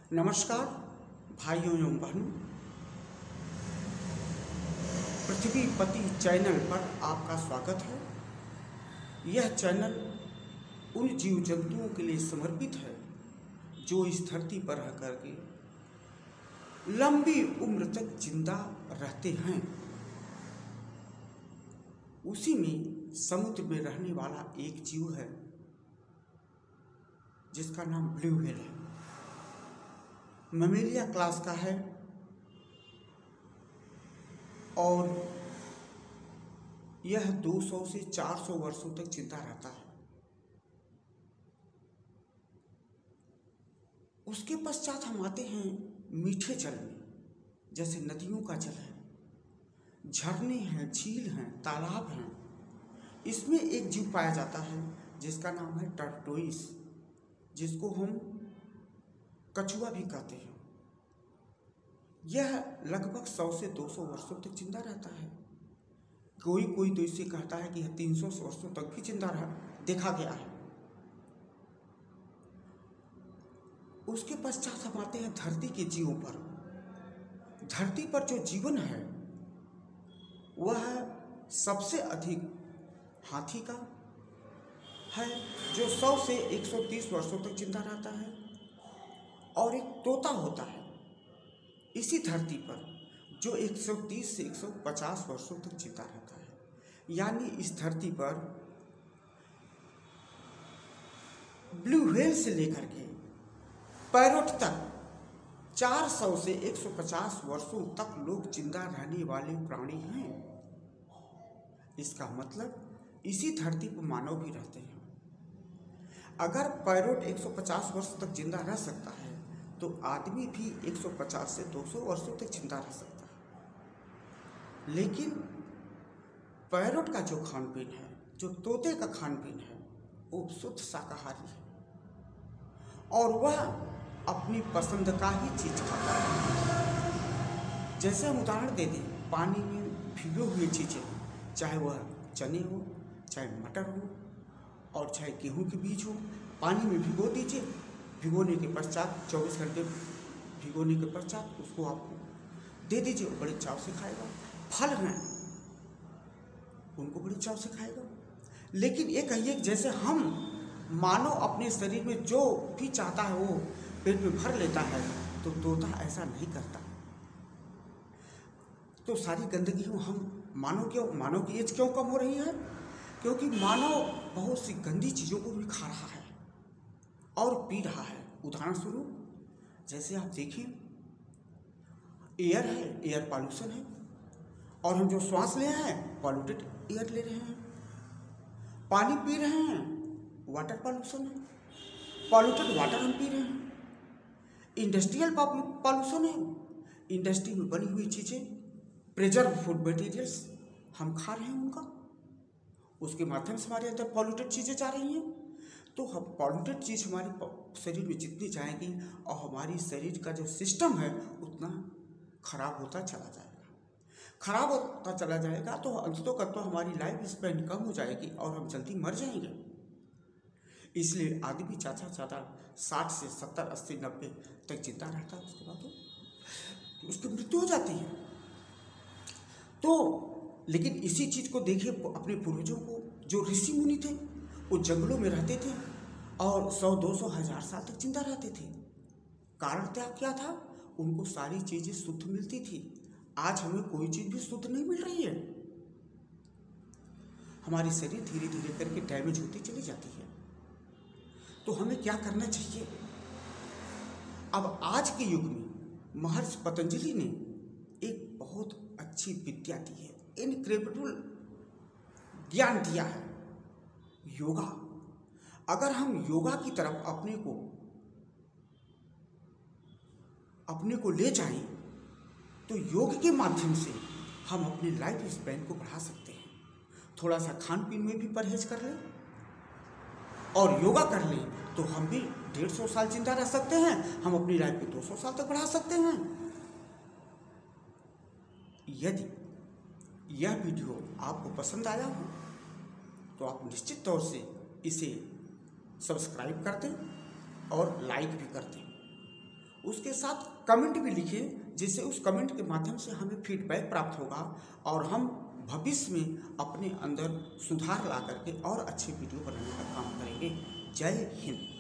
नमस्कार भाइयों एवं बहनों, पृथ्वी पति चैनल पर आपका स्वागत है। यह चैनल उन जीव जंतुओं के लिए समर्पित है जो इस धरती पर रह करके लंबी उम्र तक जिंदा रहते हैं। उसी में समुद्र में रहने वाला एक जीव है जिसका नाम ब्लू व्हेल है। ममेलिया क्लास का है और यह 200 से 400 वर्षों तक जिंदा रहता है। उसके पश्चात हम आते हैं मीठे जल में, जैसे नदियों का जल है, झरने हैं, झील हैं, तालाब हैं। इसमें एक जीव पाया जाता है जिसका नाम है टर्टोइस, जिसको हम कछुआ भी कहते हैं। यह लगभग 100 से 200 वर्षों तक जिंदा रहता है। कोई तो इसे कहता है कि यह 300 वर्षों तक भी जिंदा देखा गया है। उसके पश्चात हम आते हैं धरती के जीवों पर। धरती पर जो जीवन है वह सबसे अधिक हाथी का है, जो 100 से 130 वर्षों तक जिंदा रहता है, और एक तोता होता है इसी धरती पर जो 130 से 150 वर्षों तक जिंदा रहता है। यानी इस धरती पर ब्लू व्हेल से लेकर के पैरोट तक 400 से 150 वर्षों तक लोग जिंदा रहने वाले प्राणी हैं। इसका मतलब इसी धरती पर मानव भी रहते हैं। अगर पैरोट 150 वर्ष तक जिंदा रह सकता है तो आदमी भी 150 से 200 वर्षों तक जिंदा रह सकता है। लेकिन पैरोट का जो खान पीन है, जो तोते का खान पीन है, वो शुद्ध शाकाहारी है और वह अपनी पसंद का ही चीज खाता है। जैसे हम उदाहरण दे दें, पानी में भिगो हुई चीजें, चाहे वह चने हो, चाहे मटर हो और चाहे गेहूं के बीज हो, पानी में भिगो दीजिए। भिगोने के पश्चात 24 घंटे भिगोने के पश्चात उसको आप दे दीजिए, वो बड़े चाव से खाएगा। फल हैं, उनको बड़े चाव से खाएगा। लेकिन ये कहिए जैसे हम मानो अपने शरीर में जो भी चाहता है वो पेट में भर लेता है, तो तोता ऐसा नहीं करता। तो सारी गंदगी हम मानव की एज क्यों कम हो रही है? क्योंकि मानव बहुत सी गंदी चीज़ों को भी खा रहा है और पी रहा है। उदाहरण स्वरूप जैसे आप देखिए, एयर है, एयर पॉल्यूशन है, और हम जो श्वास ले रहे हैं पॉल्यूटेड एयर ले रहे हैं। पानी पी रहे हैं, वाटर पॉल्यूशन है, पॉल्यूटेड वाटर हम पी रहे हैं। इंडस्ट्रियल पॉल्यूशन है, इंडस्ट्री में बनी हुई चीज़ें, प्रिजर्व फूड मटेरियल्स हम खा रहे हैं उनका, उसके माध्यम से हमारे अंदर पॉल्यूटेड चीज़ें जा रही हैं। तो हम पॉल्यूटेड चीज़ हमारे शरीर में जितनी जाएगी और हमारी शरीर का जो सिस्टम है उतना खराब होता चला जाएगा। तो अंततः हमारी लाइफ स्पैन कम हो जाएगी और हम जल्दी मर जाएंगे। इसलिए आदमी ज़्यादा 60 से 70, 80, 90 तक जिंदा रहता है। उसके बाद तो उसकी मृत्यु हो जाती है। तो लेकिन इसी चीज़ को देखिए, अपने पूर्वजों को, जो ऋषि मुनि थे, वो जंगलों में रहते थे और 100, 200, 1000 साल तक जिंदा रहते थे। कारण क्या था? उनको सारी चीजें शुद्ध मिलती थी। आज हमें कोई चीज भी शुद्ध नहीं मिल रही है। हमारी शरीर धीरे धीरे करके डैमेज होती चली जाती है। तो हमें क्या करना चाहिए? अब आज के युग में महर्षि पतंजलि ने एक बहुत अच्छी विद्या दी है, इनक्रेडिबल ज्ञान दिया है, योगा। अगर हम योगा की तरफ अपने को ले जाएं तो योग के माध्यम से हम अपनी लाइफ स्पैन को बढ़ा सकते हैं। थोड़ा सा खान पीन में भी परहेज कर लें और योगा कर लें तो हम भी 150 साल जिंदा रह सकते हैं। हम अपनी लाइफ को 200 साल तक बढ़ा सकते हैं। यदि यह वीडियो आपको पसंद आया हो तो आप निश्चित तौर से इसे सब्सक्राइब कर दें और लाइक भी कर दें। उसके साथ कमेंट भी लिखिए, जिससे उस कमेंट के माध्यम से हमें फीडबैक प्राप्त होगा और हम भविष्य में अपने अंदर सुधार ला करके और अच्छे वीडियो बनाने का काम करेंगे। जय हिंद।